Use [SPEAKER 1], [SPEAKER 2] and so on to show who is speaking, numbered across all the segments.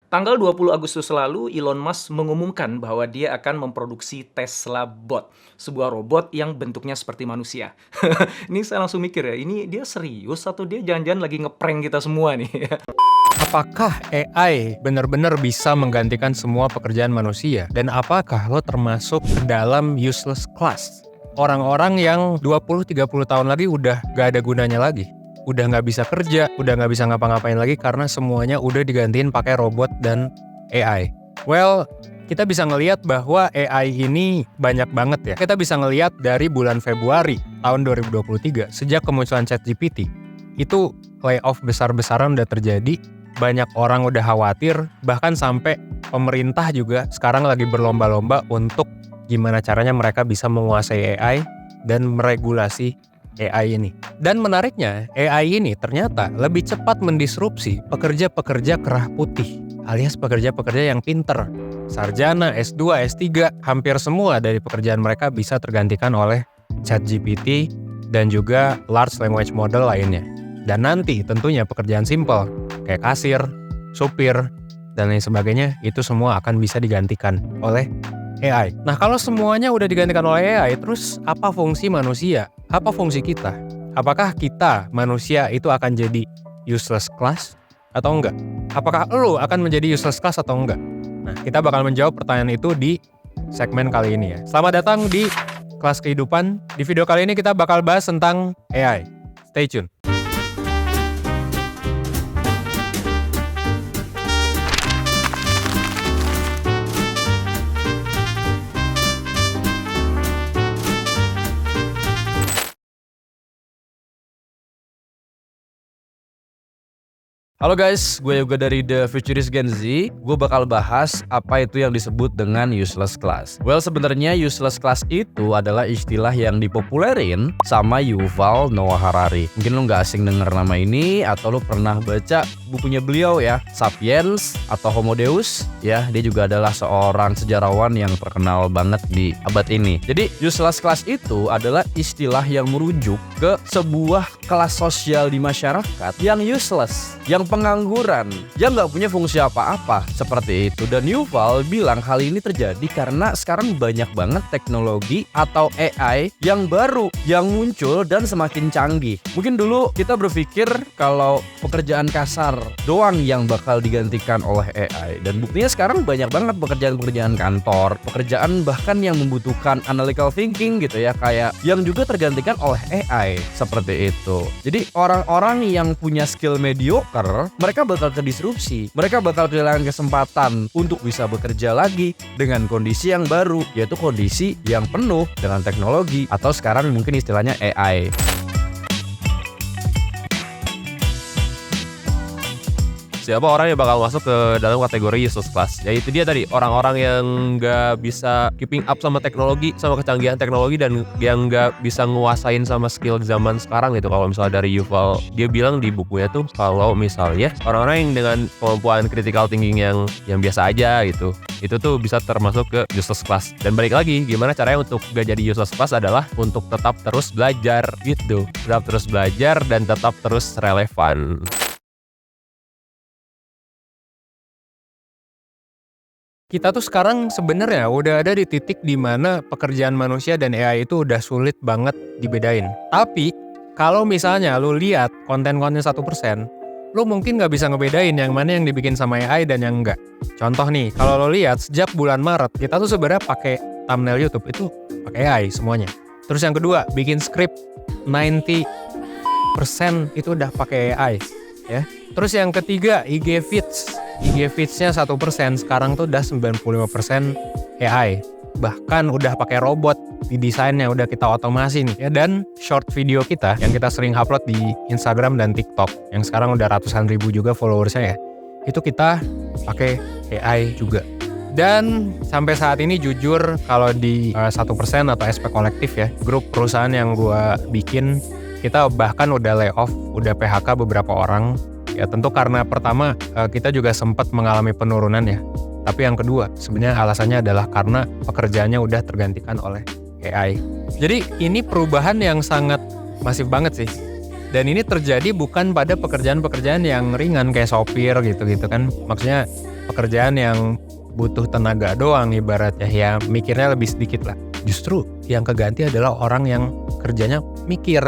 [SPEAKER 1] Tanggal 20 Agustus lalu, Elon Musk mengumumkan bahwa dia akan memproduksi Tesla Bot, sebuah robot yang bentuknya seperti manusia. Ini saya langsung mikir ya, ini dia serius atau dia jangan-jangan lagi ngeprank kita semua nih?
[SPEAKER 2] Apakah AI benar-benar bisa menggantikan semua pekerjaan manusia? Dan apakah lo termasuk ke dalam useless class? Orang-orang yang 20-30 tahun lagi udah gak ada gunanya lagi. Udah gak bisa kerja, udah gak bisa ngapa-ngapain lagi karena semuanya udah digantiin pakai robot dan AI. Well, kita bisa ngelihat bahwa AI ini banyak banget ya. Kita bisa ngelihat dari bulan Februari tahun 2023, sejak kemunculan ChatGPT, itu layoff besar-besaran udah terjadi. Banyak orang udah khawatir, bahkan sampai pemerintah juga sekarang lagi berlomba-lomba untuk gimana caranya mereka bisa menguasai AI dan meregulasi AI ini. Dan menariknya, AI ini ternyata lebih cepat mendisrupsi pekerja-pekerja kerah putih, alias pekerja-pekerja yang pinter. Sarjana, S2, S3, hampir semua dari pekerjaan mereka bisa tergantikan oleh ChatGPT dan juga large language model lainnya. Dan nanti tentunya pekerjaan simpel kayak kasir, supir, dan lain sebagainya itu semua akan bisa digantikan oleh AI. Nah, kalau semuanya udah digantikan oleh AI, terus apa fungsi manusia? Apa fungsi kita? Apakah kita, manusia, itu akan jadi useless class atau enggak? Apakah lo akan menjadi useless class atau enggak? Nah, kita bakal menjawab pertanyaan itu di segmen kali ini ya. Selamat datang di Kelas Kehidupan. Di video kali ini kita bakal bahas tentang AI. Stay tune.
[SPEAKER 3] Halo guys, gue Yoga dari The Futurist Gen Z. Gue bakal bahas apa itu yang disebut dengan useless class. Well, sebenarnya useless class itu adalah istilah yang dipopulerin sama Yuval Noah Harari. Mungkin lo nggak asing denger nama ini, atau lo pernah baca bukunya beliau ya, Sapiens atau Homo Deus. Ya, dia juga adalah seorang sejarawan yang terkenal banget di abad ini. Jadi, useless class itu adalah istilah yang merujuk ke sebuah kelas sosial di masyarakat yang useless, yang pengangguran, yang nggak punya fungsi apa-apa, seperti itu. Dan Yuval bilang hal ini terjadi karena sekarang banyak banget teknologi atau AI yang baru, yang muncul dan semakin canggih. Mungkin dulu kita berpikir kalau pekerjaan kasar doang yang bakal digantikan oleh AI, dan buktinya sekarang banyak banget pekerjaan-pekerjaan kantor, pekerjaan bahkan yang membutuhkan analytical thinking gitu ya, kayak yang juga tergantikan oleh AI, seperti itu. Jadi orang-orang yang punya skill mediocre, mereka bakal terdisrupsi, mereka bakal kehilangan kesempatan untuk bisa bekerja lagi dengan kondisi yang baru, yaitu kondisi yang penuh dengan teknologi, atau sekarang mungkin istilahnya AI.
[SPEAKER 4] Siapa orang yang bakal masuk ke dalam kategori useless class? Ya itu dia tadi, orang-orang yang nggak bisa keeping up sama teknologi, sama kecanggihan teknologi, dan yang nggak bisa nguasain sama skill zaman sekarang gitu. Kalau misalnya dari Yuval, dia bilang di bukunya tuh kalau misalnya orang-orang yang dengan kemampuan critical thinking yang biasa aja gitu, itu tuh bisa termasuk ke useless class. Dan balik lagi, gimana caranya untuk gak jadi useless class adalah untuk tetap terus belajar gitu, tetap terus belajar dan tetap terus relevan.
[SPEAKER 2] Kita tuh sekarang sebenarnya udah ada di titik di mana pekerjaan manusia dan AI itu udah sulit banget dibedain. Tapi kalau misalnya lu lihat konten-konten 1%, lu mungkin nggak bisa ngebedain yang mana yang dibikin sama AI dan yang enggak. Contoh nih, kalau lo lihat sejak bulan Maret kita tuh sebenarnya pakai thumbnail YouTube itu pakai AI semuanya. Terus yang kedua, bikin skrip 90% itu udah pakai AI ya. Terus yang ketiga, IG feeds-nya 1%, sekarang tuh udah 95% AI. Bahkan udah pakai robot di desainnya, udah kita otomasi nih ya. Dan short video kita yang kita sering upload di Instagram dan TikTok, yang sekarang udah ratusan ribu juga followersnya ya, itu kita pakai AI juga. Dan sampai saat ini jujur kalau di 1% atau SP Kolektif ya, grup perusahaan yang gua bikin, kita bahkan udah layoff, udah PHK beberapa orang. Ya tentu karena pertama kita juga sempat mengalami penurunan ya. Tapi yang kedua sebenarnya alasannya adalah karena pekerjaannya udah tergantikan oleh AI. Jadi ini perubahan yang sangat masif banget sih. Dan ini terjadi bukan pada pekerjaan-pekerjaan yang ringan kayak sopir gitu-gitu kan. Maksudnya pekerjaan yang butuh tenaga doang ibaratnya, ya mikirnya lebih sedikit lah. Justru yang keganti adalah orang yang kerjanya mikir,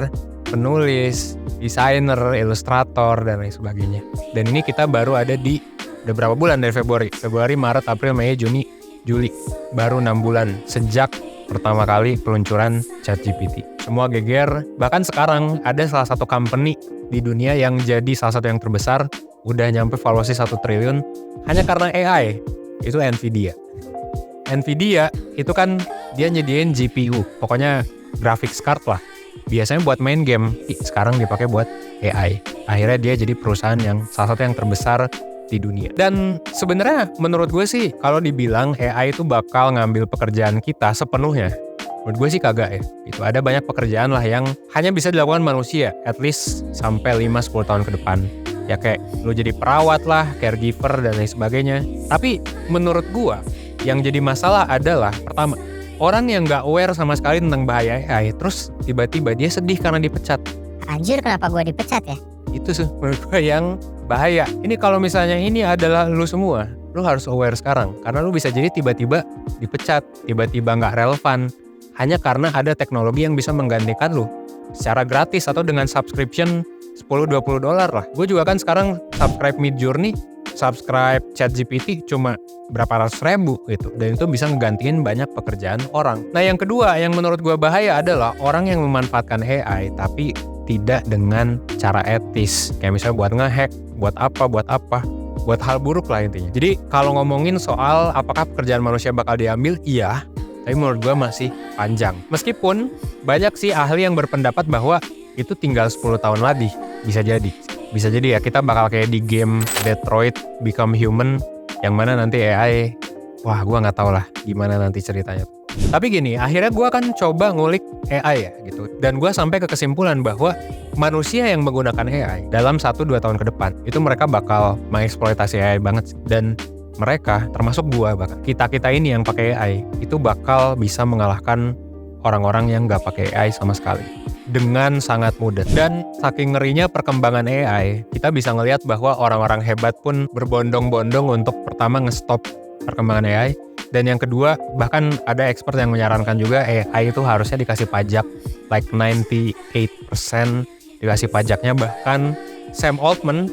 [SPEAKER 2] penulis, desainer, ilustrator, dan lain sebagainya. Dan ini kita baru ada di udah berapa bulan dari Februari, Maret, April, Mei, Juni, Juli. Baru 6 bulan sejak pertama kali peluncuran ChatGPT. Semua geger, bahkan sekarang ada salah satu company di dunia yang jadi salah satu yang terbesar, udah nyampe valuasi 1 triliun hanya karena AI, itu Nvidia. Nvidia itu kan dia nyediain GPU, pokoknya graphics card lah. Biasanya buat main game, sekarang dipakai buat AI. Akhirnya dia jadi perusahaan yang salah satu yang terbesar di dunia. Dan sebenarnya menurut gue sih, kalau dibilang AI itu bakal ngambil pekerjaan kita sepenuhnya, menurut gue sih kagak ya. Itu ada banyak pekerjaan lah yang hanya bisa dilakukan manusia, at least sampai 5-10 tahun ke depan. Ya kayak lu jadi perawat lah, caregiver, dan lain sebagainya. Tapi menurut gue, yang jadi masalah adalah, pertama, orang yang gak aware sama sekali tentang bahaya AI, terus tiba-tiba dia sedih karena dipecat.
[SPEAKER 5] Anjir, kenapa gue dipecat ya?
[SPEAKER 2] Itu sih menurut gue yang bahaya. Ini kalau misalnya ini adalah lu semua, lu harus aware sekarang. Karena lu bisa jadi tiba-tiba dipecat, tiba-tiba gak relevan, hanya karena ada teknologi yang bisa menggantikan lu secara gratis atau dengan subscription $10-20 lah. Gue juga kan sekarang subscribe Midjourney, subscribe ChatGPT cuma berapa ratus ribu gitu. Dan itu bisa ngegantiin banyak pekerjaan orang. Nah yang kedua yang menurut gue bahaya adalah orang yang memanfaatkan AI tapi tidak dengan cara etis. Kayak misalnya buat ngehack, buat apa, buat hal buruk lah intinya. Jadi kalau ngomongin soal apakah pekerjaan manusia bakal diambil, iya. Tapi menurut gue masih panjang. Meskipun banyak sih ahli yang berpendapat bahwa itu tinggal 10 tahun lagi. Bisa jadi ya kita bakal kayak di game Detroit Become Human, yang mana nanti AI, wah gue gak tahu lah gimana nanti ceritanya. Tapi gini, akhirnya gue akan coba ngulik AI ya gitu. Dan gue sampai ke kesimpulan bahwa manusia yang menggunakan AI dalam 1-2 tahun ke depan, itu mereka bakal mengeksploitasi AI banget. Dan mereka, termasuk gue bahkan, kita-kita ini yang pakai AI, itu bakal bisa mengalahkan orang-orang yang gak pakai AI sama sekali. Dengan sangat mudah. Dan saking ngerinya perkembangan AI, kita bisa ngelihat bahwa orang-orang hebat pun berbondong-bondong untuk pertama nge-stop perkembangan AI. Dan yang kedua, bahkan ada expert yang menyarankan juga AI itu harusnya dikasih pajak like 98% dikasih pajaknya. Bahkan Sam Altman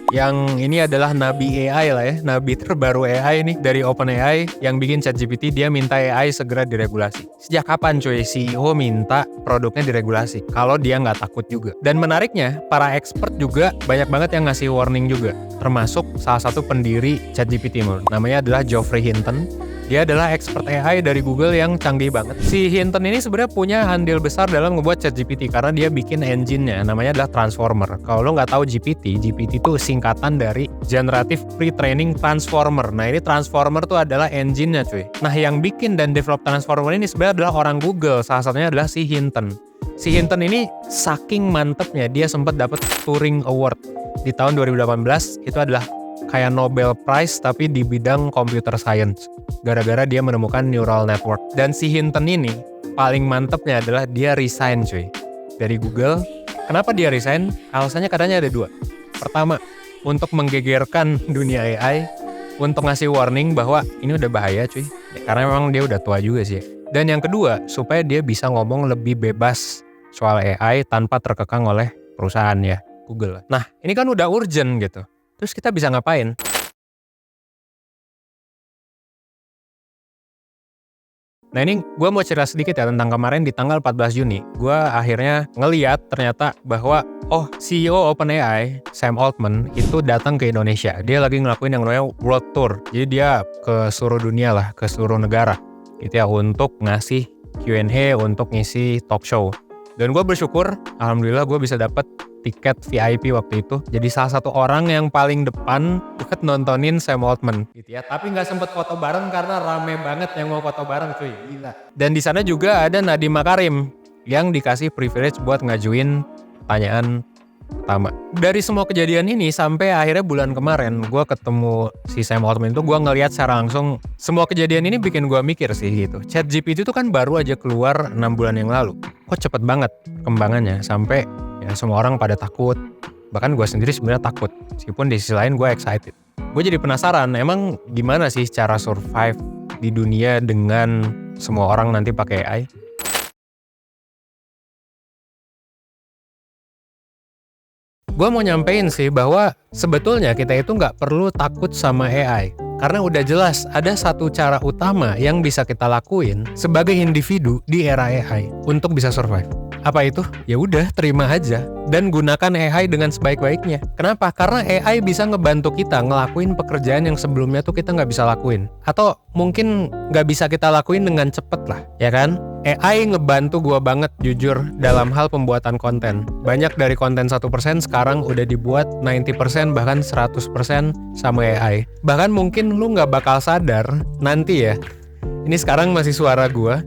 [SPEAKER 2] yang ini adalah nabi AI lah ya, nabi terbaru AI nih dari OpenAI yang bikin ChatGPT, dia minta AI segera diregulasi. Sejak kapan cuy CEO minta produknya diregulasi? Kalau dia nggak takut juga. Dan menariknya, para expert juga banyak banget yang ngasih warning juga. Termasuk salah satu pendiri ChatGPT, namanya adalah Geoffrey Hinton. Dia adalah expert AI dari Google yang canggih banget. Si Hinton ini sebenarnya punya andil besar dalam ngebuat ChatGPT karena dia bikin engine-nya, namanya adalah Transformer. Kalau lo nggak tahu GPT itu singkatan dari Generative Pre-training Transformer. Nah ini Transformer tuh adalah engine-nya cuy. Nah yang bikin dan develop Transformer ini sebenarnya adalah orang Google, salah satunya adalah si Hinton. Si Hinton ini saking mantepnya, dia sempat dapat Turing Award di tahun 2018, itu adalah kayak Nobel Prize tapi di bidang computer science, gara-gara dia menemukan neural network. Dan si Hinton ini paling mantepnya adalah dia resign cuy dari Google. Kenapa dia resign? Alasannya katanya ada 2. Pertama, untuk menggegerkan dunia AI, untuk ngasih warning bahwa ini udah bahaya cuy, karena memang dia udah tua juga sih. Dan yang kedua, supaya dia bisa ngomong lebih bebas soal AI tanpa terkekang oleh perusahaan ya, Google. Nah ini kan udah urgent gitu. Terus kita bisa ngapain? Nah ini gue mau cerita sedikit ya tentang kemarin di tanggal 14 Juni. Gue akhirnya ngeliat ternyata bahwa CEO OpenAI, Sam Altman, itu datang ke Indonesia. Dia lagi ngelakuin yang namanya World Tour. Jadi dia ke seluruh dunia lah, ke seluruh negara. Gitu ya, untuk ngasih Q&A, untuk ngisi talk show. Dan gue bersyukur, alhamdulillah gue bisa dapet tiket VIP waktu itu. Jadi salah satu orang yang paling depan buat nontonin Sam Altman gitu ya. Tapi nggak sempet foto bareng karena rame banget yang mau foto bareng cuy. Gila. Dan di sana juga ada Nadiem Makarim yang dikasih privilege buat ngajuin pertanyaan pertama. Dari semua kejadian ini sampai akhirnya bulan kemarin gue ketemu si Sam Altman itu, gue ngelihat secara langsung semua kejadian ini bikin gue mikir sih gitu. ChatGPT itu kan baru aja keluar 6 bulan yang lalu. Kok cepet banget kembangannya sampai ya semua orang pada takut. Bahkan gue sendiri sebenarnya takut. Meskipun di sisi lain gue excited. gue jadi penasaran, emang gimana sih cara survive di dunia dengan semua orang nanti pakai AI? Gue mau nyampein sih bahwa sebetulnya kita itu nggak perlu takut sama AI. Karena udah jelas ada satu cara utama yang bisa kita lakuin sebagai individu di era AI untuk bisa survive. Apa itu? Ya udah, terima aja dan gunakan AI dengan sebaik-baiknya. Kenapa? Karena AI bisa ngebantu kita ngelakuin pekerjaan yang sebelumnya tuh kita nggak bisa lakuin. Atau mungkin nggak bisa kita lakuin dengan cepet lah, ya kan? AI ngebantu gua banget jujur dalam hal pembuatan konten. Banyak dari konten 1% sekarang udah dibuat 90% bahkan 100% sama AI. Bahkan mungkin lu nggak bakal sadar nanti ya. Ini sekarang masih suara gua.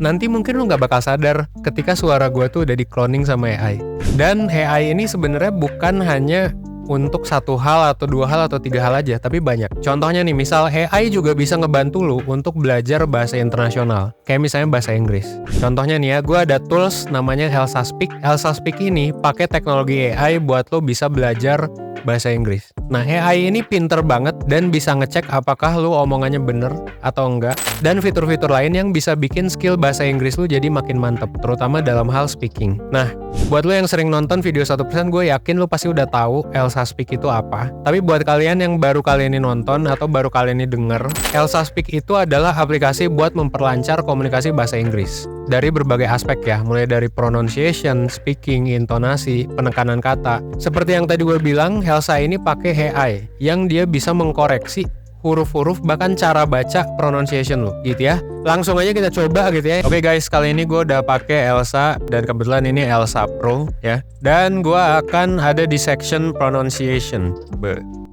[SPEAKER 2] Nanti mungkin lu nggak bakal sadar ketika suara gua tuh udah di-cloning sama AI. Dan AI ini sebenarnya bukan hanya untuk satu hal atau dua hal atau tiga hal aja, tapi banyak. Contohnya nih, misal AI juga bisa ngebantu lu untuk belajar bahasa internasional. Kayak misalnya bahasa Inggris. Contohnya nih ya, gue ada tools namanya Elsa Speak. Elsa Speak ini pakai teknologi AI buat lo bisa belajar bahasa Inggris. Nah, AI ini pinter banget dan bisa ngecek apakah lu omongannya bener atau enggak. Dan fitur-fitur lain yang bisa bikin skill bahasa Inggris lu jadi makin mantep, terutama dalam hal speaking. Nah, buat lo yang sering nonton video 1%, gue yakin lo pasti udah tahu Elsa Speak itu apa. Tapi buat kalian yang baru kali ini nonton atau baru kali ini denger, Elsa Speak itu adalah aplikasi buat memperlancar komunikasi bahasa Inggris. Dari berbagai aspek ya, mulai dari pronunciation, speaking, intonasi, penekanan kata. Seperti yang tadi gue bilang, Elsa ini pakai AI yang dia bisa mengkoreksi huruf-huruf bahkan cara baca pronunciation lo gitu ya. Langsung aja kita coba gitu ya. Oke guys, kali ini gue udah pakai Elsa dan kebetulan ini Elsa Pro ya. Dan gue akan ada di section pronunciation.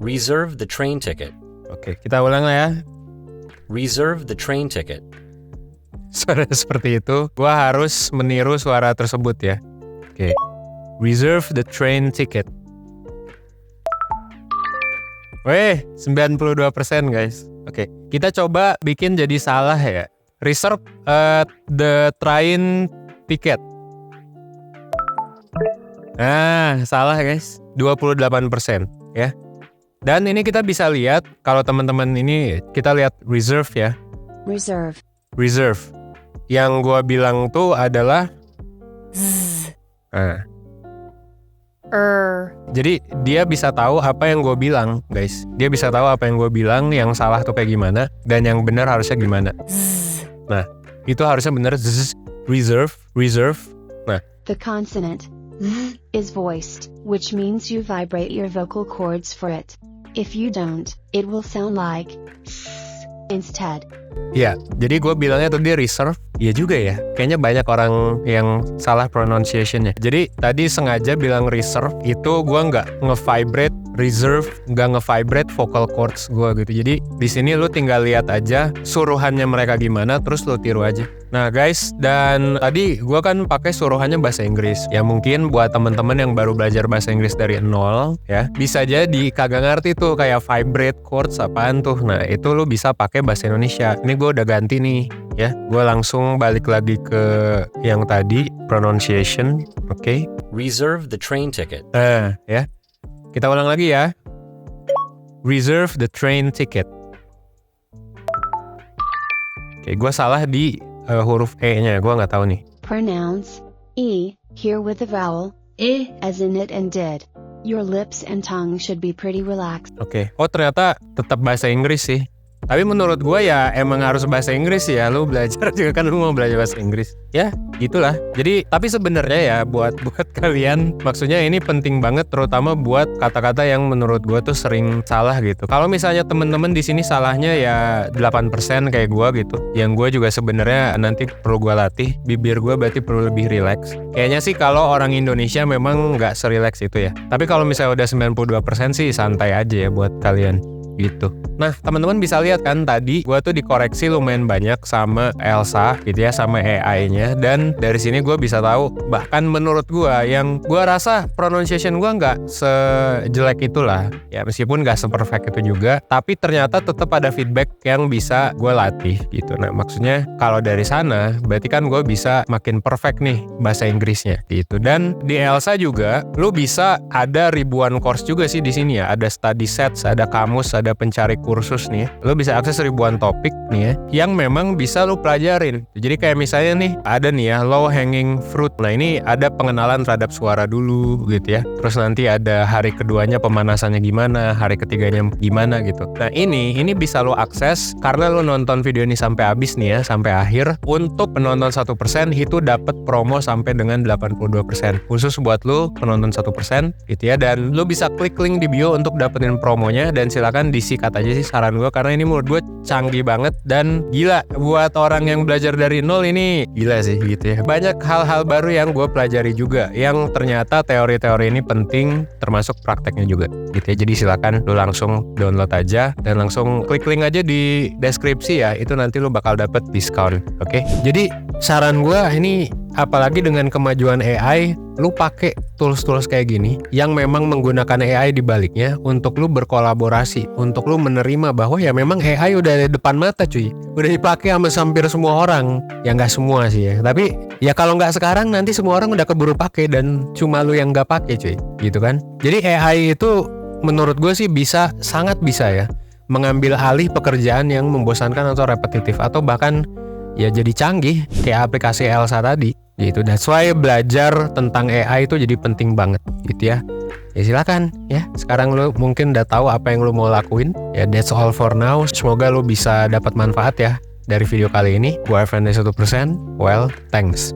[SPEAKER 6] Reserve the train ticket.
[SPEAKER 2] Oke, kita ulang lah ya.
[SPEAKER 6] Reserve the train ticket.
[SPEAKER 2] Suara seperti itu, gue harus meniru suara tersebut ya. Oke. Reserve the train ticket. Weh, 92% guys. Oke, kita coba bikin jadi salah ya. Reserve the train ticket. Nah, salah guys. 28% ya. Dan ini kita bisa lihat, kalau teman-teman ini kita lihat reserve ya.
[SPEAKER 7] Reserve.
[SPEAKER 2] Reserve. Yang gua bilang tuh adalah Nah. Jadi dia bisa tahu apa yang gue bilang, guys. Dia bisa tahu apa yang gue bilang, yang salah tuh kayak gimana, dan yang benar harusnya gimana. Nah, itu harusnya benar. Reserve. Nah,
[SPEAKER 7] The consonant is voiced, which means you vibrate your vocal cords for it. If you don't, it will sound like instead.
[SPEAKER 2] ya. Jadi gue bilangnya tuh dia reserve. Iya juga ya. Kayaknya banyak orang yang salah pronunciation-nya. Jadi tadi sengaja bilang reserve itu gue nggak nge-vibrate reserve, nggak nge-vibrate vocal cords gue gitu. Jadi di sini lu tinggal lihat aja suruhannya mereka gimana, terus lu tiru aja. Nah guys, dan tadi gue kan pakai suruhannya bahasa Inggris. Ya mungkin buat temen-temen yang baru belajar bahasa Inggris dari nol, ya bisa jadi kagak ngerti tuh kayak vibrate chords apaan tuh. Nah itu lu bisa pakai bahasa Indonesia. Ini gue udah ganti nih, ya. Gue langsung balik lagi ke yang tadi pronunciation, oke?
[SPEAKER 6] Reserve the train ticket.
[SPEAKER 2] Nah, ya. Kita ulang lagi ya. Reserve the train ticket. Oke, gue salah di huruf E-nya, gue nggak tahu nih.
[SPEAKER 7] Pronounce E here with the vowel as in it and did. Your lips and tongue should be pretty relaxed.
[SPEAKER 2] Oke. Oh ternyata tetap bahasa Inggris sih. Tapi menurut gue ya emang harus bahasa Inggris ya. Lu belajar juga kan lu mau belajar bahasa Inggris. Ya gitulah. Jadi tapi sebenarnya ya buat kalian, maksudnya ini penting banget terutama buat kata-kata yang menurut gue tuh sering salah gitu. Kalau misalnya temen-temen di sini salahnya ya 8% kayak gue gitu. Yang gue juga sebenarnya nanti perlu gue latih. Bibir gue berarti perlu lebih relax. Kayaknya sih kalau orang Indonesia memang nggak serelax itu ya. Tapi kalau misalnya udah 92% sih santai aja ya buat kalian. gitu. Nah, teman-teman bisa lihat kan tadi gue tuh dikoreksi lumayan banyak sama Elsa gitu ya, sama AI-nya, dan dari sini gue bisa tahu bahkan menurut gue yang gue rasa pronunciation gue nggak sejelek itulah ya, meskipun nggak seperfect itu juga, tapi ternyata tetap ada feedback yang bisa gue latih gitu. Nah, maksudnya kalau dari sana berarti kan gue bisa makin perfect nih bahasa Inggrisnya gitu. Dan di Elsa juga lu bisa ada ribuan course juga sih di sini ya, ada study sets, ada kamus, ada pencari kursus nih ya. Lu bisa akses ribuan topik nih ya yang memang bisa lu pelajarin. Jadi kayak misalnya nih ada nih ya low hanging fruit. Nah, ini ada pengenalan terhadap suara dulu gitu ya. Terus nanti ada hari keduanya pemanasannya gimana, hari ketiganya gimana gitu. Nah, ini bisa lu akses karena lu nonton video ini sampai habis nih ya, sampai akhir. Untuk penonton 1% itu dapat promo sampai dengan 82%. Khusus buat lu penonton 1% gitu ya, dan lu bisa klik link di bio untuk dapetin promonya, dan silakan disikat aja sih saran gue, karena ini menurut gue canggih banget dan gila buat orang yang belajar dari nol. Ini gila sih gitu ya. Banyak hal-hal baru yang gue pelajari juga, yang ternyata teori-teori ini penting, termasuk prakteknya juga gitu ya. Jadi silakan lu langsung download aja dan langsung klik link aja di deskripsi ya, itu nanti lu bakal dapet diskon. Oke? Jadi saran gue ini, apalagi dengan kemajuan AI, lu pakai tools-tools kayak gini yang memang menggunakan AI di baliknya untuk lu berkolaborasi, untuk lu menerima bahwa ya memang AI udah di depan mata cuy, udah dipakai sama hampir semua orang. Ya nggak semua sih ya, tapi ya kalau nggak sekarang nanti semua orang udah keburu pakai dan cuma lu yang nggak pakai cuy, gitu kan. Jadi AI itu menurut gue sih sangat bisa ya mengambil alih pekerjaan yang membosankan atau repetitif, atau bahkan ya jadi canggih kayak aplikasi Elsa tadi gitu. That's why belajar tentang AI itu jadi penting banget gitu ya. Ya silakan ya, sekarang lu mungkin udah tahu apa yang lu mau lakuin ya. That's all for now. Semoga lu bisa dapat manfaat ya dari video kali ini. Gua Evan 1%. Well, thanks.